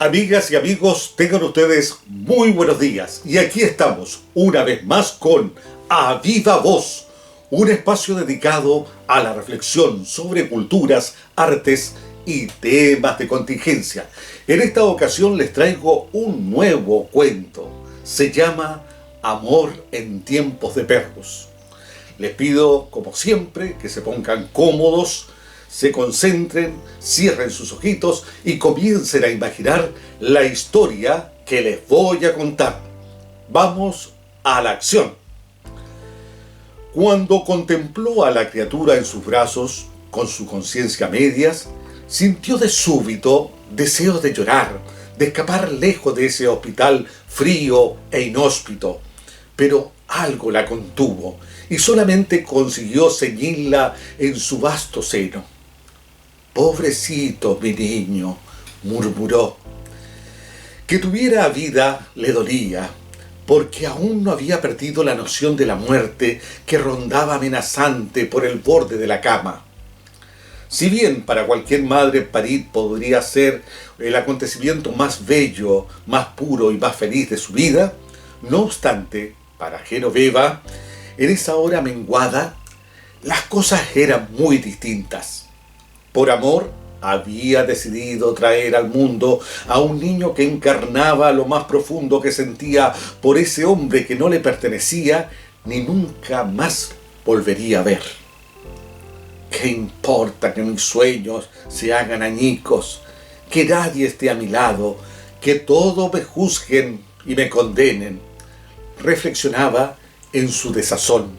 Amigas y amigos, tengan ustedes muy buenos días. Y aquí estamos, una vez más, con A Viva Voz, un espacio dedicado a la reflexión sobre culturas, artes y temas de contingencia. En esta ocasión les traigo un nuevo cuento. Se llama Amor en tiempos de perros. Les pido, como siempre, que se pongan cómodos, se concentren, cierren sus ojitos y comiencen a imaginar la historia que les voy a contar. Vamos a la acción. Cuando contempló a la criatura en sus brazos, con su conciencia a medias, sintió de súbito deseos de llorar, de escapar lejos de ese hospital frío e inhóspito. Pero algo la contuvo y solamente consiguió ceñirla en su vasto seno. «Pobrecito mi niño», murmuró. Que tuviera vida le dolía, porque aún no había perdido la noción de la muerte que rondaba amenazante por el borde de la cama. Si bien para cualquier madre parir podría ser el acontecimiento más bello, más puro y más feliz de su vida, no obstante, para Genoveva, en esa hora menguada, las cosas eran muy distintas. Por amor, había decidido traer al mundo a un niño que encarnaba lo más profundo que sentía por ese hombre que no le pertenecía ni nunca más volvería a ver. ¿Qué importa que mis sueños se hagan añicos, que nadie esté a mi lado, que todos me juzguen y me condenen?, reflexionaba en su desazón.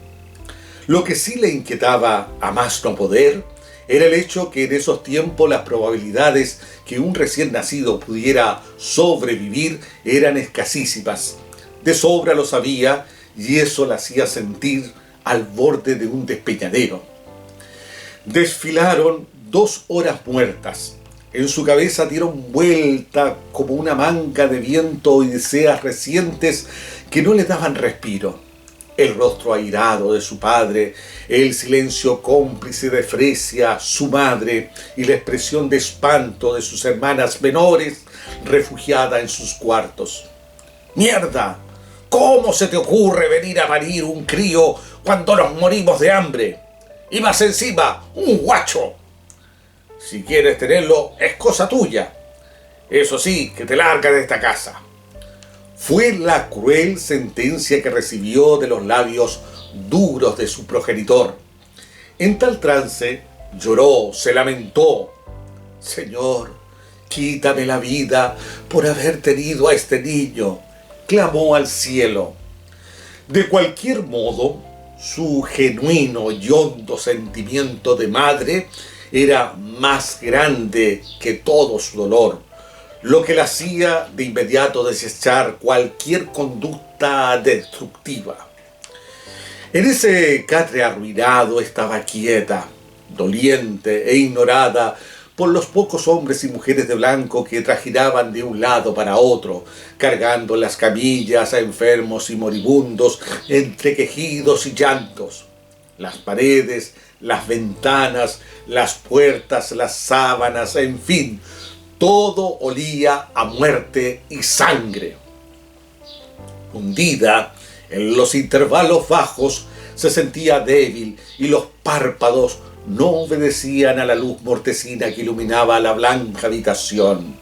Lo que sí le inquietaba a más no poder era el hecho que en esos tiempos las probabilidades que un recién nacido pudiera sobrevivir eran escasísimas. De sobra lo sabía y eso la hacía sentir al borde de un despeñadero. Desfilaron 2 horas muertas. En su cabeza dieron vuelta como una manga de viento ideas recientes que no le daban respiro. El rostro airado de su padre, el silencio cómplice de Fresia, su madre, y la expresión de espanto de sus hermanas menores, refugiadas en sus cuartos. ¡Mierda! ¿Cómo se te ocurre venir a parir un crío cuando nos morimos de hambre? Y más encima, un guacho. Si quieres tenerlo, es cosa tuya. Eso sí, que te largas de esta casa. Fue la cruel sentencia que recibió de los labios duros de su progenitor. En tal trance, lloró, se lamentó. «Señor, quítame la vida por haber tenido a este niño», clamó al cielo. De cualquier modo, su genuino y hondo sentimiento de madre era más grande que todo su dolor, lo que le hacía de inmediato desechar cualquier conducta destructiva. En ese catre arruinado estaba quieta, doliente e ignorada por los pocos hombres y mujeres de blanco que trajinaban de un lado para otro, cargando las camillas a enfermos y moribundos entre quejidos y llantos. Las paredes, las ventanas, las puertas, las sábanas, en fin, todo olía a muerte y sangre. Hundida en los intervalos bajos, se sentía débil y los párpados no obedecían a la luz mortecina que iluminaba la blanca habitación.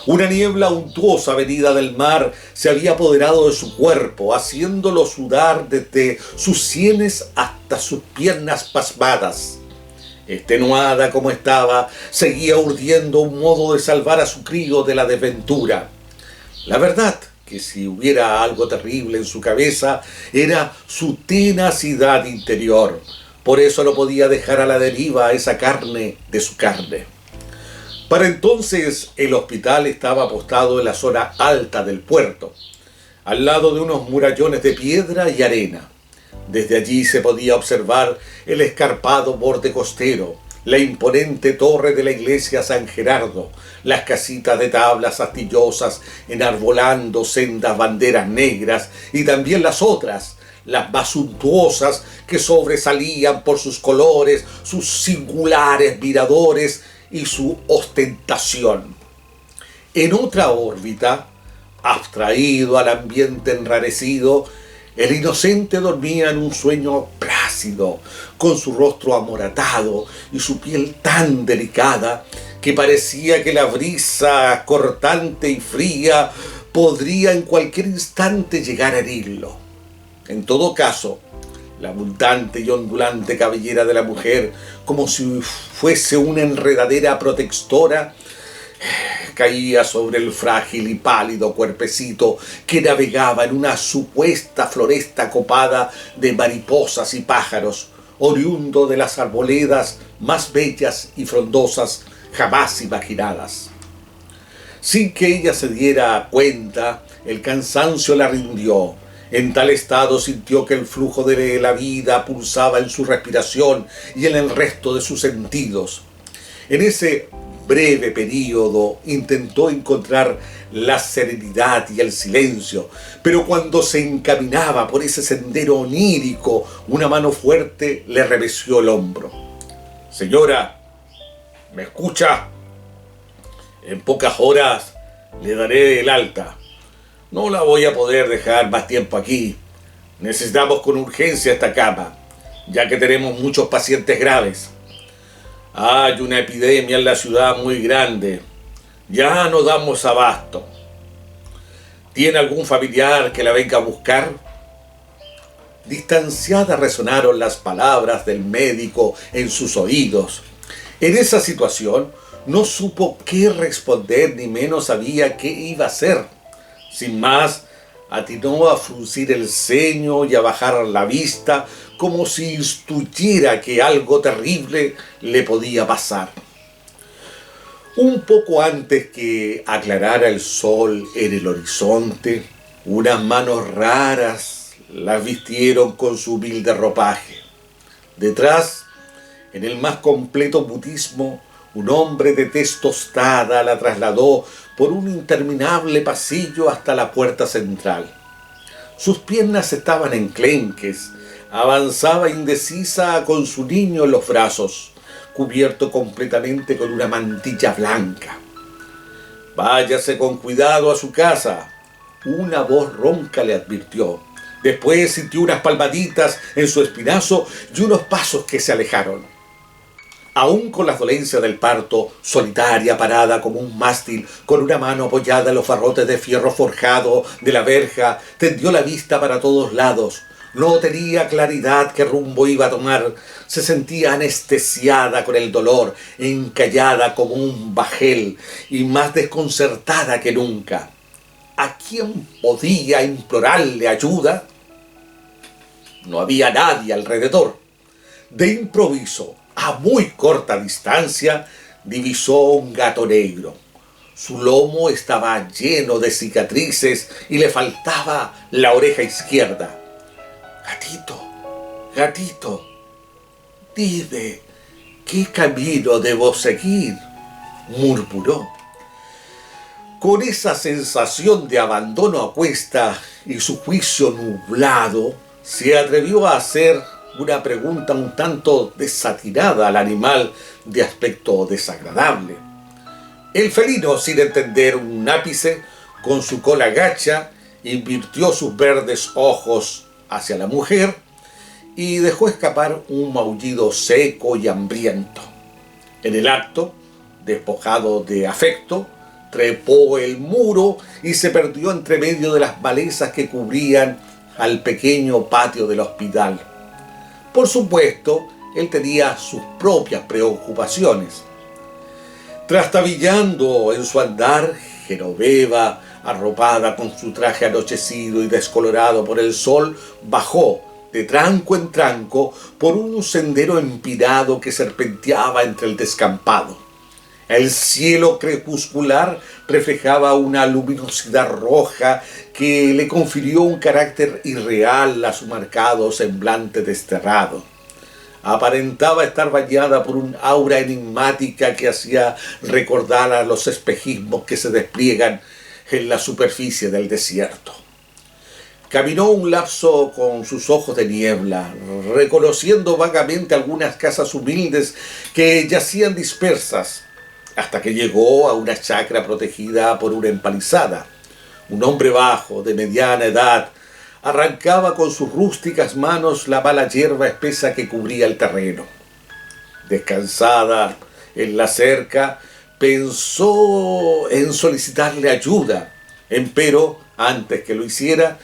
Una niebla untuosa venida del mar se había apoderado de su cuerpo, haciéndolo sudar desde sus sienes hasta sus piernas pasmadas. Extenuada como estaba, seguía urdiendo un modo de salvar a su crío de la desventura. La verdad que si hubiera algo terrible en su cabeza, era su tenacidad interior. Por eso no podía dejar a la deriva esa carne de su carne. Para entonces el hospital estaba apostado en la zona alta del puerto, al lado de unos murallones de piedra y arena. Desde allí se podía observar el escarpado borde costero, la imponente torre de la iglesia San Gerardo, las casitas de tablas astillosas enarbolando sendas banderas negras y también las otras, las más suntuosas que sobresalían por sus colores, sus singulares miradores y su ostentación. En otra órbita, abstraído al ambiente enrarecido, el inocente dormía en un sueño plácido, con su rostro amoratado y su piel tan delicada que parecía que la brisa cortante y fría podría en cualquier instante llegar a herirlo. En todo caso, la abundante y ondulante cabellera de la mujer, como si fuese una enredadera protectora, caía sobre el frágil y pálido cuerpecito que navegaba en una supuesta floresta copada de mariposas y pájaros, oriundo de las arboledas más bellas y frondosas jamás imaginadas. Sin que ella se diera cuenta, el cansancio la rindió. En tal estado sintió que el flujo de la vida pulsaba en su respiración y en el resto de sus sentidos. En ese breve período intentó encontrar la serenidad y el silencio, pero cuando se encaminaba por ese sendero onírico, una mano fuerte le remeció el hombro. «Señora, ¿me escucha? En pocas horas le daré el alta. No la voy a poder dejar más tiempo aquí. Necesitamos con urgencia esta cama, ya que tenemos muchos pacientes graves. Hay una epidemia en la ciudad muy grande. Ya no damos abasto. ¿Tiene algún familiar que la venga a buscar?» Distanciadas resonaron las palabras del médico en sus oídos. En esa situación no supo qué responder, ni menos sabía qué iba a hacer. Sin más, atinó a fruncir el ceño y a bajar la vista, como si intuyera que algo terrible le podía pasar. Un poco antes que aclarara el sol en el horizonte, unas manos raras la vistieron con su humilde ropaje. Detrás, en el más completo mutismo, un hombre de tez tostada la trasladó por un interminable pasillo hasta la puerta central. Sus piernas estaban enclenques. Avanzaba indecisa con su niño en los brazos, cubierto completamente con una mantilla blanca. «Váyase con cuidado a su casa», una voz ronca le advirtió. Después sintió unas palmaditas en su espinazo y unos pasos que se alejaron. Aún con las dolencias del parto, solitaria, parada como un mástil, con una mano apoyada en los barrotes de fierro forjado de la verja, tendió la vista para todos lados. No tenía claridad qué rumbo iba a tomar. Se sentía anestesiada con el dolor, encallada como un bajel y más desconcertada que nunca. ¿A quién podía implorarle ayuda? No había nadie alrededor. De improviso, a muy corta distancia, divisó un gato negro. Su lomo estaba lleno de cicatrices y le faltaba la oreja izquierda. «Gatito, gatito, dime, ¿qué camino debo seguir?», murmuró. Con esa sensación de abandono a cuesta y su juicio nublado, se atrevió a hacer una pregunta un tanto desatinada al animal de aspecto desagradable. El felino, sin entender un ápice, con su cola gacha, invirtió sus verdes ojos hacia la mujer y dejó escapar un maullido seco y hambriento. En el acto, despojado de afecto, trepó el muro y se perdió entre medio de las malezas que cubrían al pequeño patio del hospital. Por supuesto, él tenía sus propias preocupaciones. Trastabillando en su andar, Genoveva, arropada con su traje anochecido y descolorado por el sol, bajó de tranco en tranco por un sendero empinado que serpenteaba entre el descampado. El cielo crepuscular reflejaba una luminosidad roja que le confirió un carácter irreal a su marcado semblante desterrado. Aparentaba estar bañada por un aura enigmática que hacía recordar a los espejismos que se despliegan en la superficie del desierto. Caminó un lapso con sus ojos de niebla, reconociendo vagamente algunas casas humildes que yacían dispersas. hasta que llegó a una chacra protegida por una empalizada. Un hombre bajo, de mediana edad, arrancaba con sus rústicas manos la mala hierba espesa que cubría el terreno. Descansada en la cerca, pensó en solicitarle ayuda, empero, antes que lo hiciera,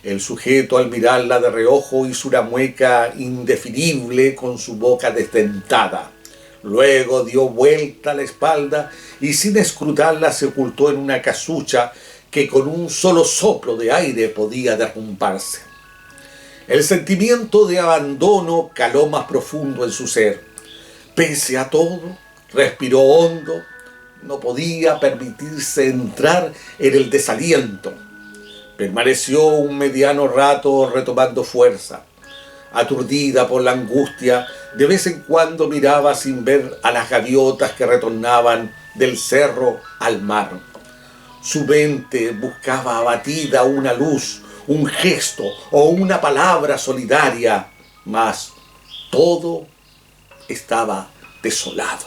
el sujeto al mirarla de reojo hizo una mueca indefinible con su boca desdentada. Luego dio vuelta a la espalda y sin escrutarla se ocultó en una casucha que con un solo soplo de aire podía derrumbarse. El sentimiento de abandono caló más profundo en su ser. Pese a todo, respiró hondo, no podía permitirse entrar en el desaliento. Permaneció un mediano rato retomando fuerza. Aturdida por la angustia, de vez en cuando miraba sin ver a las gaviotas que retornaban del cerro al mar. Su mente buscaba abatida una luz, un gesto o una palabra solidaria, mas todo estaba desolado.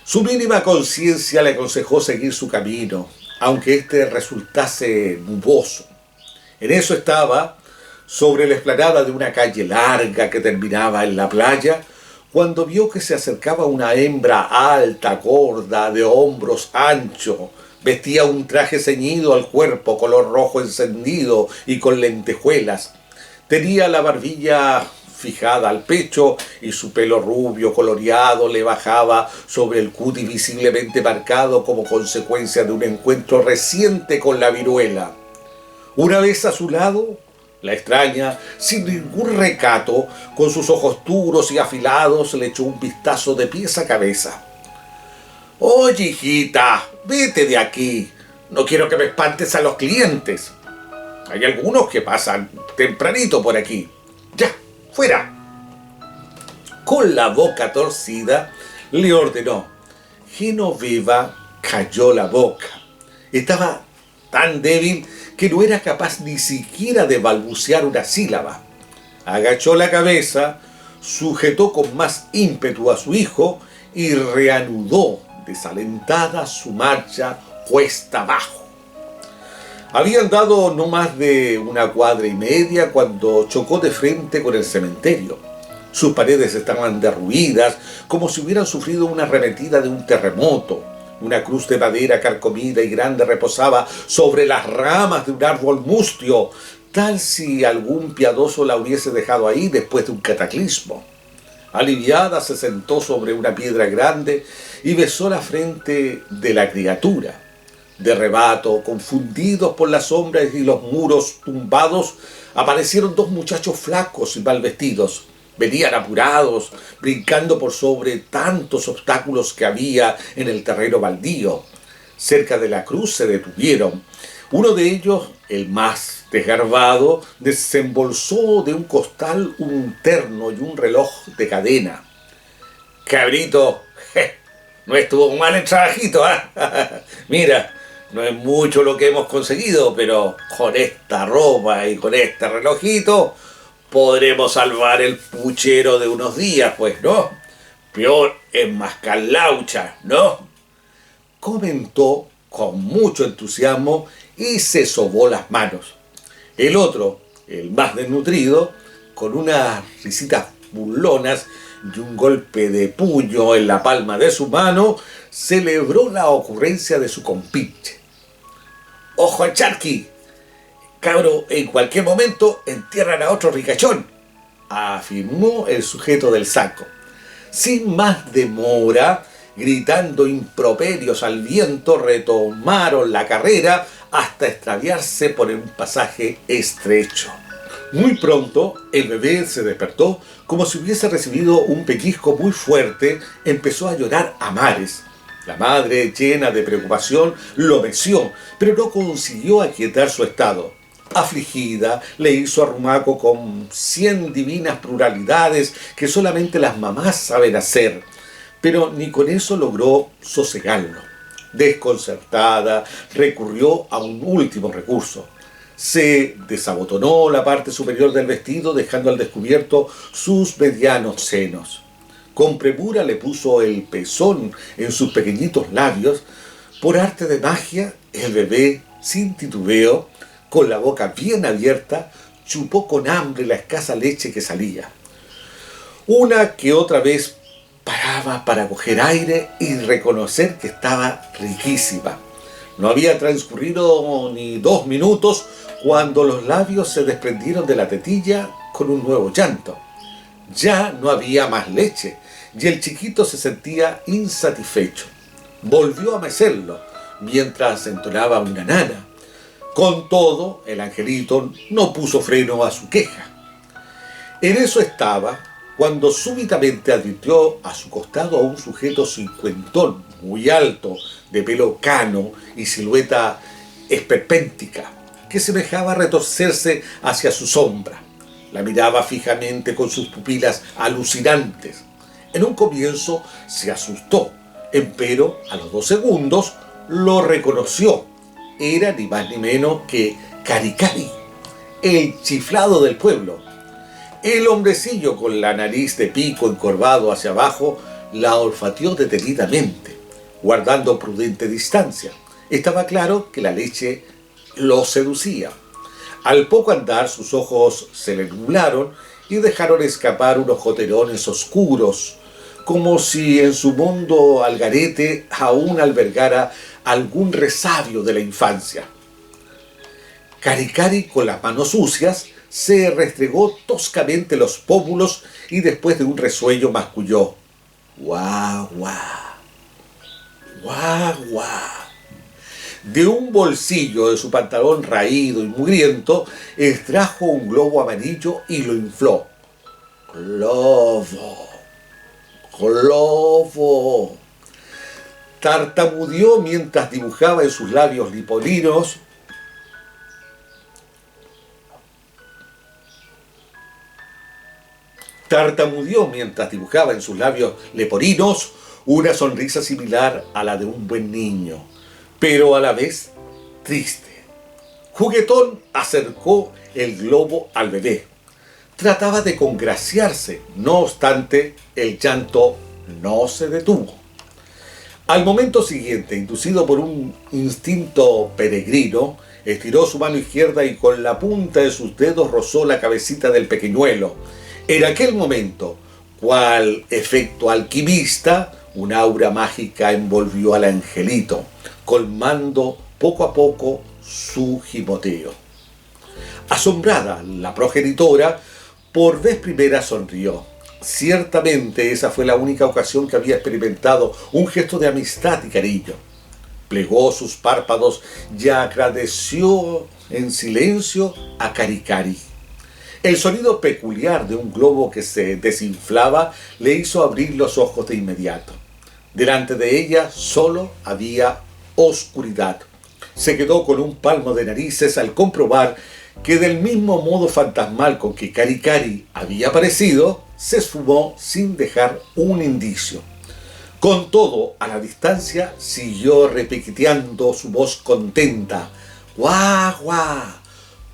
Su mínima conciencia le aconsejó seguir su camino, aunque éste resultase nuboso. En eso estaba, sobre la explanada de una calle larga que terminaba en la playa, cuando vio que se acercaba una hembra alta, gorda, de hombros anchos, vestía un traje ceñido al cuerpo, color rojo encendido y con lentejuelas. Tenía la barbilla fijada al pecho y su pelo rubio coloreado le bajaba sobre el cutis visiblemente marcado como consecuencia de un encuentro reciente con la viruela. Una vez a su lado, la extraña, sin ningún recato, con sus ojos duros y afilados, le echó un vistazo de pies a cabeza. «Oye, hijita, vete de aquí. No quiero que me espantes a los clientes. Hay algunos que pasan tempranito por aquí. Ya, fuera». Con la boca torcida, le ordenó. Genoveva cayó la boca. Estaba tan débil que no era capaz ni siquiera de balbucear una sílaba. Agachó la cabeza, sujetó con más ímpetu a su hijo y reanudó desalentada su marcha cuesta abajo. Habían dado no más de una cuadra y media cuando chocó de frente con el cementerio. Sus paredes estaban derruidas, como si hubieran sufrido una arremetida de un terremoto. Una cruz de madera carcomida y grande reposaba sobre las ramas de un árbol mustio, tal si algún piadoso la hubiese dejado ahí después de un cataclismo. Aliviada se sentó sobre una piedra grande y besó la frente de la criatura. De rebato, confundidos por las sombras y los muros tumbados, aparecieron dos muchachos flacos y mal vestidos. Venían apurados, brincando por sobre tantos obstáculos que había en el terreno baldío. Cerca de la cruz se detuvieron. Uno de ellos, el más desgarbado, desembolsó de un costal un terno y un reloj de cadena. «Cabrito, no estuvo mal el trabajito, ¿eh? Mira, no es mucho lo que hemos conseguido, pero con esta ropa y con este relojito podremos salvar el puchero de unos días, pues, ¿no? Peor es mascar laucha, ¿no?», comentó con mucho entusiasmo y se sobó las manos. El otro, el más desnutrido, con unas risitas burlonas y un golpe de puño en la palma de su mano, celebró la ocurrencia de su compinche. «Ojo al charqui, cabro, en cualquier momento entierran a otro ricachón», afirmó el sujeto del saco. Sin más demora, gritando improperios al viento, retomaron la carrera hasta extraviarse por un pasaje estrecho. Muy pronto, el bebé se despertó como si hubiese recibido un pellizco muy fuerte. Empezó a llorar a mares. La madre, llena de preocupación, lo meció, pero no consiguió aquietar su estado. Afligida, le hizo arrumaco con 100 divinas pluralidades que solamente las mamás saben hacer, pero ni con eso logró sosegarlo. Desconcertada, recurrió a un último recurso. Se desabotonó la parte superior del vestido, dejando al descubierto sus medianos senos. Con premura le puso el pezón en sus pequeñitos labios. Por arte de magia, el bebé, sin titubeo, con la boca bien abierta, chupó con hambre la escasa leche que salía. Una que otra vez paraba para coger aire y reconocer que estaba riquísima. No había transcurrido ni 2 minutos cuando los labios se desprendieron de la tetilla con un nuevo llanto. Ya no había más leche y el chiquito se sentía insatisfecho. Volvió a mecerlo mientras entonaba una nana. Con todo, el angelito no puso freno a su queja. En eso estaba cuando súbitamente advirtió a su costado a un sujeto cincuentón, muy alto, de pelo cano y silueta esperpéntica, que semejaba retorcerse hacia su sombra. La miraba fijamente con sus pupilas alucinantes. En un comienzo se asustó, empero a los 2 segundos lo reconoció. Era ni más ni menos que Caricari, el chiflado del pueblo. El hombrecillo con la nariz de pico encorvado hacia abajo la olfateó detenidamente, guardando prudente distancia. Estaba claro que la leche lo seducía. Al poco andar sus ojos se le nublaron y dejaron escapar unos joterones oscuros, como si en su mundo al garete aún albergara algún resabio de la infancia. Caricari, con las manos sucias, se restregó toscamente los pómulos y después de un resuello masculló: «Guau, guau, guau, guau». De un bolsillo de su pantalón raído y mugriento extrajo un globo amarillo y lo infló. «Globo, globo». Tartamudeó mientras dibujaba en sus labios leporinos una sonrisa similar a la de un buen niño, pero a la vez triste. Juguetón acercó el globo al bebé. Trataba de congraciarse, no obstante, el llanto no se detuvo. Al momento siguiente, inducido por un instinto peregrino, estiró su mano izquierda y con la punta de sus dedos rozó la cabecita del pequeñuelo. En aquel momento, cual efecto alquimista, un aura mágica envolvió al angelito, colmando poco a poco su gimoteo. Asombrada, la progenitora por vez primera sonrió. Ciertamente esa fue la única ocasión que había experimentado un gesto de amistad y cariño. Plegó sus párpados y agradeció en silencio a Caricari. El sonido peculiar de un globo que se desinflaba le hizo abrir los ojos de inmediato. Delante de ella solo había oscuridad. Se quedó con un palmo de narices al comprobar que del mismo modo fantasmal con que Caricari había aparecido, se esfumó sin dejar un indicio. Con todo, a la distancia siguió repiqueteando su voz contenta: «¡Guau, guau!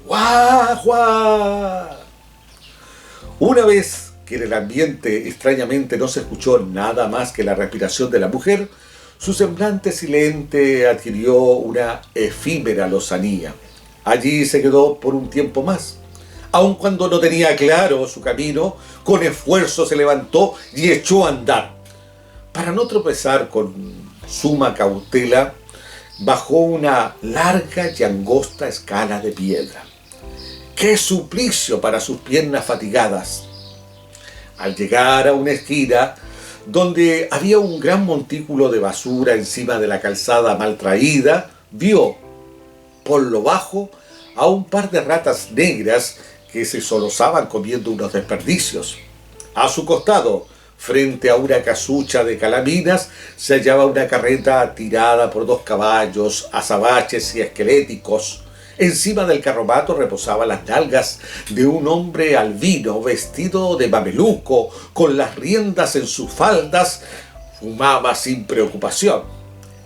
¡Guau, guau!». Una vez que en el ambiente extrañamente no se escuchó nada más que la respiración de la mujer, su semblante silente adquirió una efímera lozanía. Allí se quedó por un tiempo más. Aun cuando no tenía claro su camino, con esfuerzo se levantó y echó a andar. Para no tropezar, con suma cautela, bajó una larga y angosta escala de piedra. ¡Qué suplicio para sus piernas fatigadas! Al llegar a una esquina, donde había un gran montículo de basura encima de la calzada mal traída, vio por lo bajo a un par de ratas negras que se solozaban comiendo unos desperdicios. A su costado, frente a una casucha de calaminas, se hallaba una carreta tirada por 2 caballos, azabaches y esqueléticos. Encima del carromato reposaban las nalgas de un hombre albino vestido de mameluco, con las riendas en sus faldas. Fumaba sin preocupación.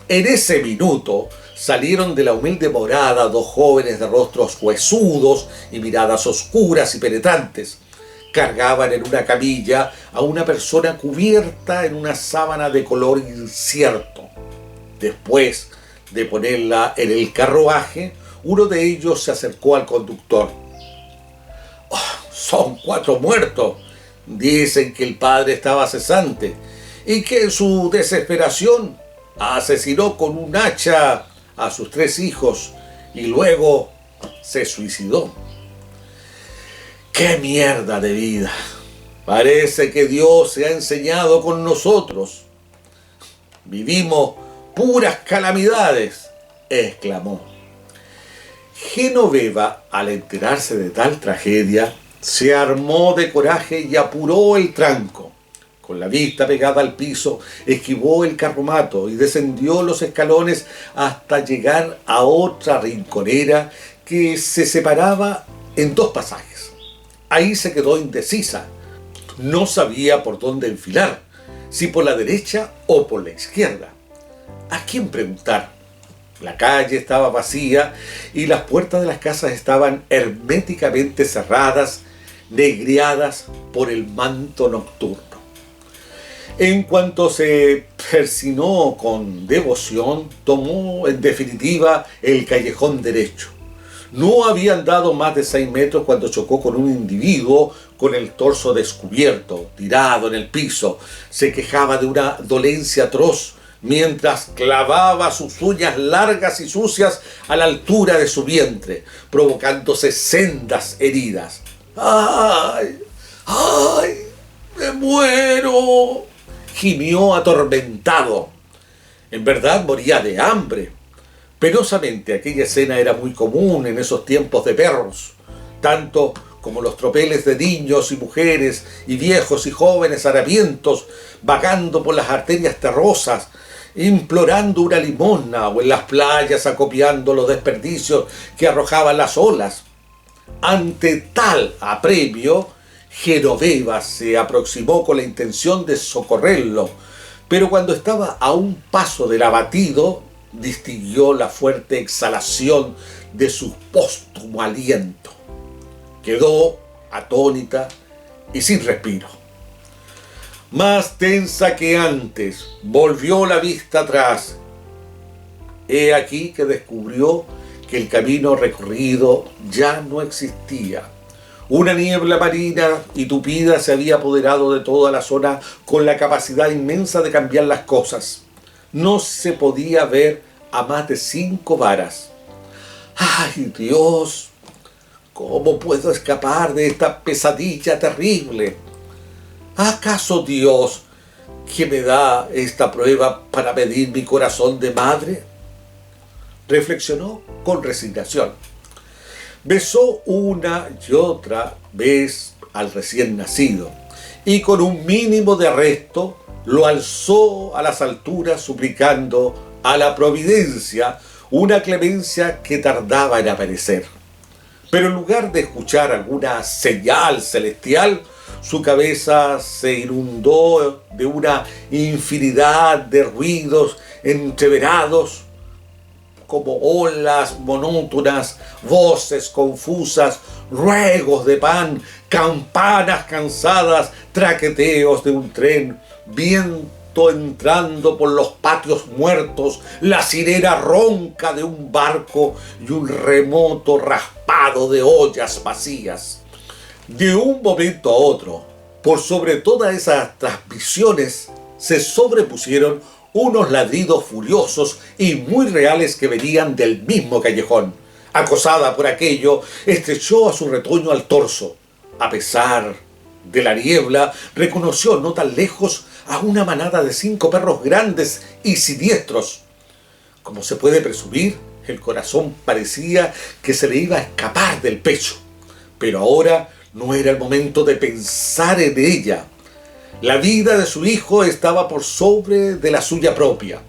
En ese minuto salieron de la humilde morada 2 jóvenes de rostros huesudos y miradas oscuras y penetrantes. Cargaban en una camilla a una persona cubierta en una sábana de color incierto. Después de ponerla en el carruaje, uno de ellos se acercó al conductor. "Oh, son 4 muertos. Dicen que el padre estaba cesante y que en su desesperación asesinó con un hacha a sus 3 hijos y luego se suicidó". ¡Qué mierda de vida! Parece que Dios se ha enseñado con nosotros. Vivimos puras calamidades, exclamó. Genoveva, al enterarse de tal tragedia, se armó de coraje y apuró el tranco. Con la vista pegada al piso, esquivó el carromato y descendió los escalones hasta llegar a otra rinconera que se separaba en 2 pasajes. Ahí se quedó indecisa. No sabía por dónde enfilar, si por la derecha o por la izquierda. ¿A quién preguntar? La calle estaba vacía y las puertas de las casas estaban herméticamente cerradas, negriadas por el manto nocturno. En cuanto se persinó con devoción, tomó en definitiva el callejón derecho. No había andado más de 6 metros cuando chocó con un individuo con el torso descubierto, tirado en el piso. Se quejaba de una dolencia atroz mientras clavaba sus uñas largas y sucias a la altura de su vientre, provocándose sendas heridas. ¡Ay! ¡Ay! ¡Me muero!, gimió atormentado. En verdad moría de hambre. Penosamente, aquella escena era muy común en esos tiempos de perros, tanto como los tropeles de niños y mujeres y viejos y jóvenes harapientos vagando por las arterias terrosas, implorando una limosna, o en las playas acopiando los desperdicios que arrojaban las olas. Ante tal apremio, Genoveva se aproximó con la intención de socorrerlo, pero cuando estaba a un paso del abatido, distinguió la fuerte exhalación de su póstumo aliento. Quedó atónita y sin respiro. Más tensa que antes, volvió la vista atrás. He aquí que descubrió que el camino recorrido ya no existía. Una niebla marina y tupida se había apoderado de toda la zona con la capacidad inmensa de cambiar las cosas. No se podía ver a más de 5 varas. ¡Ay, Dios! ¿Cómo puedo escapar de esta pesadilla terrible? ¿Acaso Dios, que me da esta prueba para medir mi corazón de madre? Reflexionó con resignación. Besó una y otra vez al recién nacido y con un mínimo de arresto lo alzó a las alturas suplicando a la providencia una clemencia que tardaba en aparecer. Pero en lugar de escuchar alguna señal celestial, su cabeza se inundó de una infinidad de ruidos entreverados, como olas monótonas, voces confusas, ruegos de pan, campanas cansadas, traqueteos de un tren, viento entrando por los patios muertos, la sirena ronca de un barco y un remoto raspado de ollas vacías. De un momento a otro, por sobre todas esas transmisiones, se sobrepusieron unos ladridos furiosos y muy reales que venían del mismo callejón. Acosada por aquello, estrechó a su retoño al torso. A pesar de la niebla, reconoció no tan lejos a una manada de 5 perros grandes y siniestros. Como se puede presumir, el corazón parecía que se le iba a escapar del pecho. Pero ahora no era el momento de pensar en ella. La vida de su hijo estaba por sobre de la suya propia.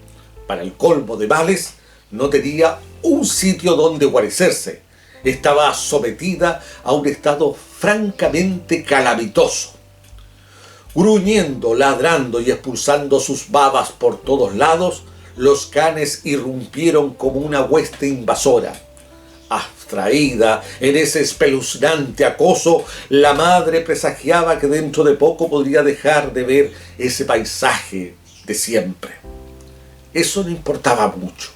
Para el colmo de males, no tenía un sitio donde guarecerse. Estaba sometida a un estado francamente calamitoso. Gruñendo, ladrando y expulsando sus babas por todos lados, los canes irrumpieron como una hueste invasora. distraída en ese espeluznante acoso, la madre presagiaba que dentro de poco podría dejar de ver ese paisaje de siempre. Eso no importaba mucho.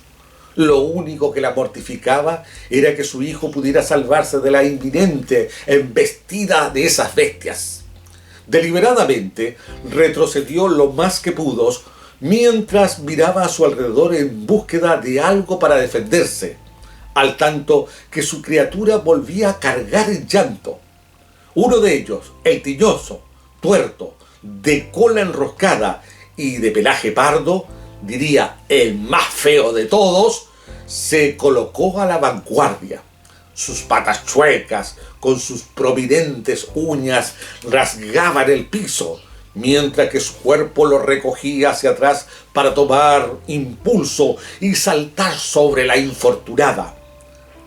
Lo único que la mortificaba era que su hijo pudiera salvarse de la inminente embestida de esas bestias. Deliberadamente retrocedió lo más que pudo mientras miraba a su alrededor en búsqueda de algo para defenderse, al tanto que su criatura volvía a cargar en llanto. Uno de ellos, el tiñoso, tuerto, de cola enroscada y de pelaje pardo, diría el más feo de todos, se colocó a la vanguardia. Sus patas chuecas, con sus prominentes uñas, rasgaban el piso, mientras que su cuerpo lo recogía hacia atrás para tomar impulso y saltar sobre la infortunada.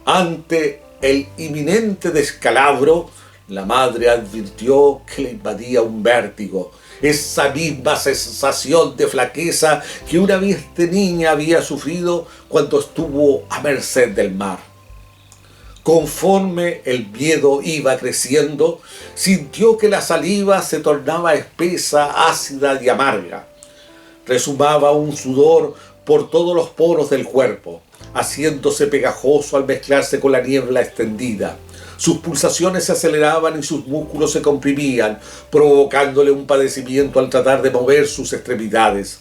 Ante el inminente descalabro, la madre advirtió que le invadía un vértigo, esa misma sensación de flaqueza que una vez de niña había sufrido cuando estuvo a merced del mar. Conforme el miedo iba creciendo, sintió que la saliva se tornaba espesa, ácida y amarga. Resumaba un sudor por todos los poros del cuerpo, haciéndose pegajoso al mezclarse con la niebla extendida. Sus pulsaciones se aceleraban y sus músculos se comprimían, provocándole un padecimiento al tratar de mover sus extremidades.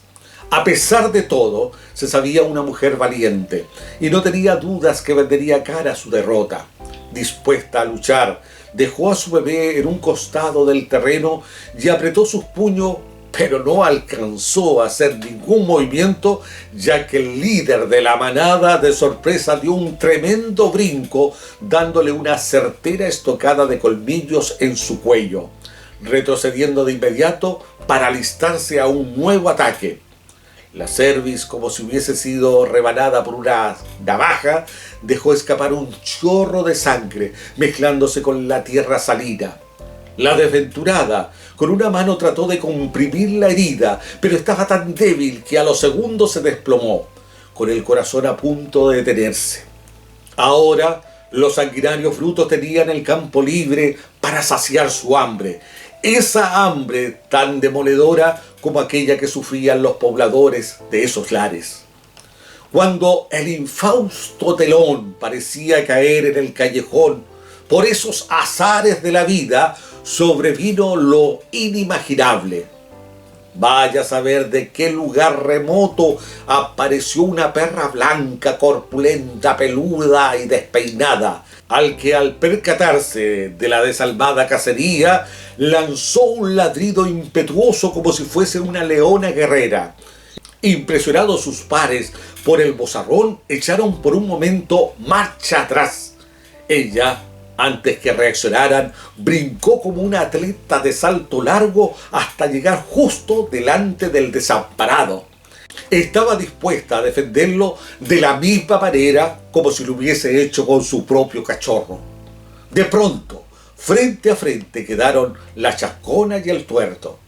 A pesar de todo, se sabía una mujer valiente y no tenía dudas que vendería cara a su derrota. Dispuesta a luchar, dejó a su bebé en un costado del terreno y apretó sus puños, pero no alcanzó a hacer ningún movimiento, ya que el líder de la manada de sorpresa dio un tremendo brinco, dándole una certera estocada de colmillos en su cuello, retrocediendo de inmediato para alistarse a un nuevo ataque. La cerviz, como si hubiese sido rebanada por una navaja, dejó escapar un chorro de sangre, mezclándose con la tierra salina. La desventurada, con una mano trató de comprimir la herida, pero estaba tan débil que a los segundos se desplomó, con el corazón a punto de detenerse. Ahora, los sanguinarios brutos tenían el campo libre para saciar su hambre, esa hambre tan demoledora como aquella que sufrían los pobladores de esos lares. Cuando el infausto telón parecía caer en el callejón, por esos azares de la vida, sobrevino lo inimaginable. Vaya a saber de qué lugar remoto apareció una perra blanca, corpulenta, peluda y despeinada, al que al percatarse de la desalmada cacería, lanzó un ladrido impetuoso como si fuese una leona guerrera. Impresionados sus pares por el vozarrón, echaron por un momento marcha atrás. Ella, antes que reaccionaran, brincó como una atleta de salto largo hasta llegar justo delante del desamparado. Estaba dispuesta a defenderlo de la misma manera como si lo hubiese hecho con su propio cachorro. De pronto, frente a frente quedaron la chascona y el tuerto.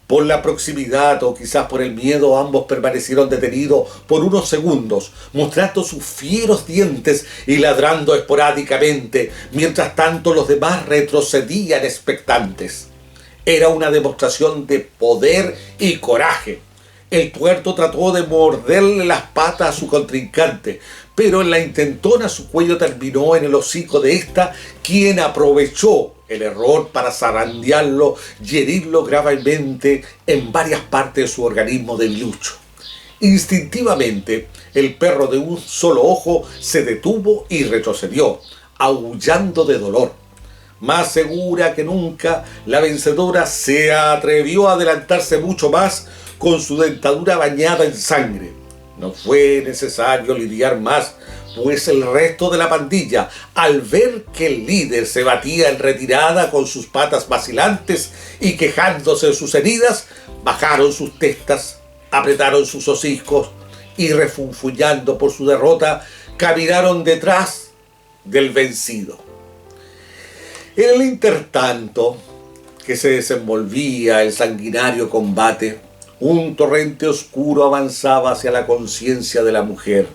Por la proximidad o quizás por el miedo, ambos permanecieron detenidos por unos segundos, mostrando sus fieros dientes y ladrando esporádicamente, mientras tanto los demás retrocedían expectantes. Era una demostración de poder y coraje. El tuerto trató de morderle las patas a su contrincante, pero en la intentona su cuello terminó en el hocico de esta, quien aprovechó el error para zarandearlo y herirlo gravemente en varias partes de su organismo debilucho. Instintivamente, el perro de un solo ojo se detuvo y retrocedió, aullando de dolor. Más segura que nunca, la vencedora se atrevió a adelantarse mucho más con su dentadura bañada en sangre. No fue necesario lidiar más, pues el resto de la pandilla, al ver que el líder se batía en retirada con sus patas vacilantes y quejándose de sus heridas, bajaron sus testas, apretaron sus hocicos y, refunfuñando por su derrota, caminaron detrás del vencido. En el intertanto que se desenvolvía el sanguinario combate, un torrente oscuro avanzaba hacia la conciencia de la mujer,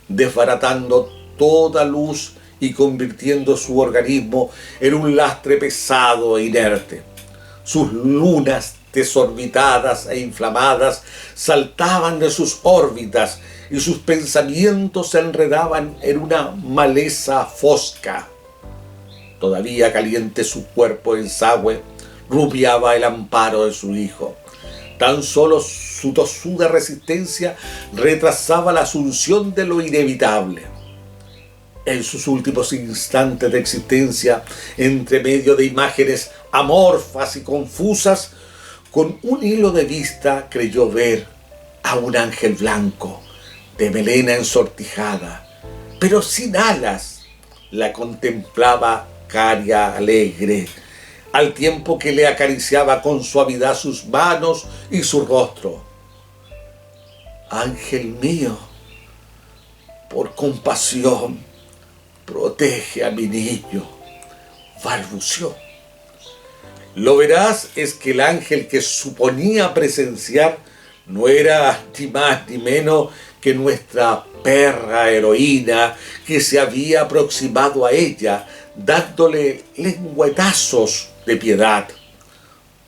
desbaratando toda luz y convirtiendo su organismo en un lastre pesado e inerte. Sus lunas desorbitadas e inflamadas saltaban de sus órbitas y sus pensamientos se enredaban en una maleza fosca. Todavía caliente su cuerpo en sagüe, rubiaba el amparo de su hijo. Tan solo su tosuda resistencia retrasaba la asunción de lo inevitable. En sus últimos instantes de existencia, entre medio de imágenes amorfas y confusas, con un hilo de vista creyó ver a un ángel blanco, de melena ensortijada, pero sin alas. La contemplaba caria alegre, al tiempo que le acariciaba con suavidad sus manos y su rostro. Ángel mío, por compasión, protege a mi niño, balbuceó. Lo veraz es que el ángel que suponía presenciar no era ni más ni menos que nuestra perra heroína, que se había aproximado a ella, dándole lengüetazos de piedad.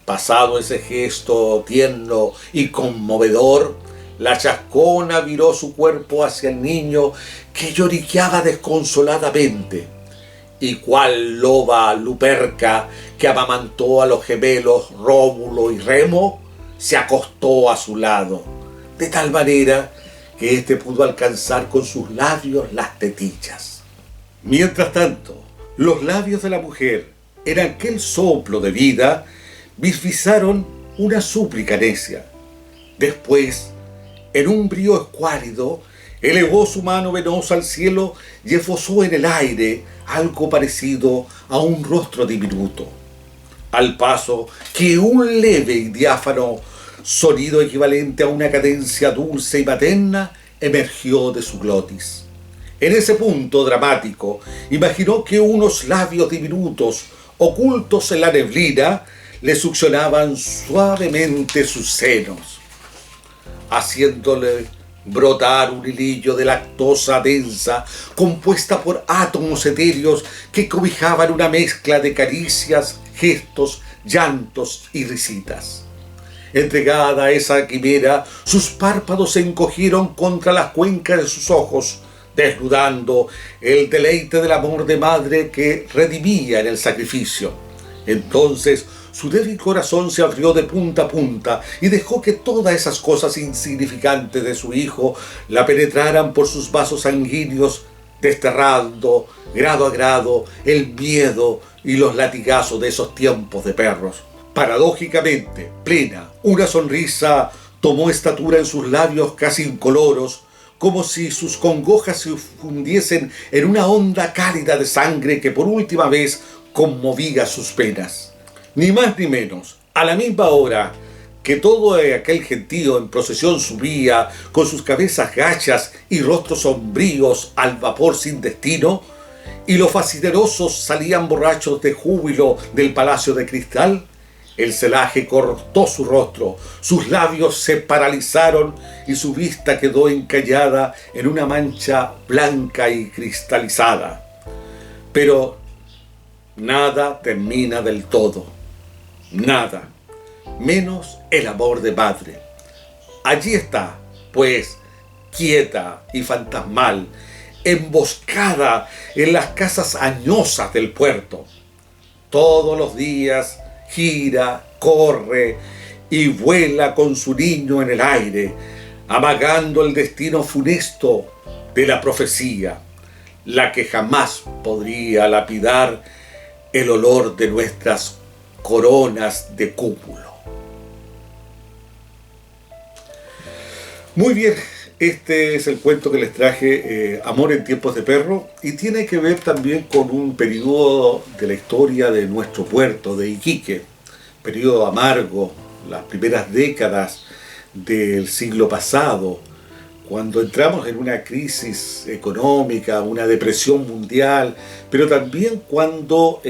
Pasado ese gesto tierno y conmovedor, la chascona viró su cuerpo hacia el niño, que lloriqueaba desconsoladamente, y cual loba Luperca que amamantó a los gemelos Rómulo y Remo, se acostó a su lado, de tal manera que éste pudo alcanzar con sus labios las tetillas. Mientras tanto, los labios de la mujer, en aquel soplo de vida, visvisaron una súplica necia. Después, en un brío escuálido, elevó su mano venosa al cielo y esbozó en el aire algo parecido a un rostro diminuto, al paso que un leve y diáfano sonido equivalente a una cadencia dulce y materna emergió de su glotis. En ese punto dramático, imaginó que unos labios diminutos, ocultos en la neblina, le succionaban suavemente sus senos, haciéndole brotar un hilillo de lactosa densa, compuesta por átomos etéreos que cobijaban una mezcla de caricias, gestos, llantos y risitas. Entregada a esa quimera, sus párpados se encogieron contra las cuencas de sus ojos, desnudando el deleite del amor de madre que redimía en el sacrificio. Entonces su débil corazón se abrió de punta a punta y dejó que todas esas cosas insignificantes de su hijo la penetraran por sus vasos sanguíneos, desterrando grado a grado el miedo y los latigazos de esos tiempos de perros. Paradójicamente plena, una sonrisa tomó estatura en sus labios casi incoloros, como si sus congojas se fundiesen en una onda cálida de sangre que por última vez conmovía sus penas. Ni más ni menos, a la misma hora que todo aquel gentío en procesión subía, con sus cabezas gachas y rostros sombríos al vapor sin destino, y los facinerosos salían borrachos de júbilo del palacio de cristal, el celaje cortó su rostro, sus labios se paralizaron y su vista quedó encallada en una mancha blanca y cristalizada. Pero nada termina del todo, nada, menos el amor de madre. Allí está, pues, quieta y fantasmal, emboscada en las casas añosas del puerto. Todos los días gira, corre y vuela con su niño en el aire, amagando el destino funesto de la profecía, la que jamás podría lapidar el olor de nuestras coronas de cúpulo. Muy bien, este es el cuento que les traje, Amor en tiempos de perro, y tiene que ver también con un periodo de la historia de nuestro puerto, de Iquique, periodo amargo, las primeras décadas del siglo pasado, cuando entramos en una crisis económica, una depresión mundial, pero también cuando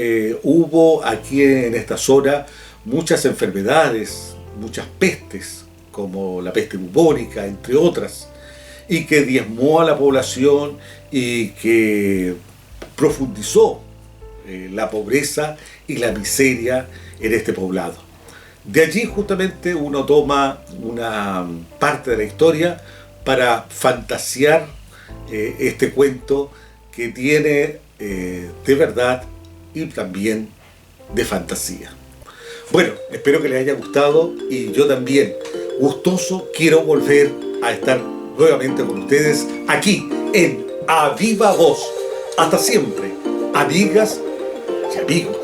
hubo aquí en esta zona muchas enfermedades, muchas pestes, como la peste bubónica, entre otras, y que diezmó a la población y que profundizó la pobreza y la miseria en este poblado. De allí justamente uno toma una parte de la historia para fantasear este cuento que tiene de verdad y también de fantasía. Bueno, espero que les haya gustado y yo también, gustoso, quiero volver a estar nuevamente con ustedes aquí en A Viva Voz. Hasta siempre, amigas y amigos.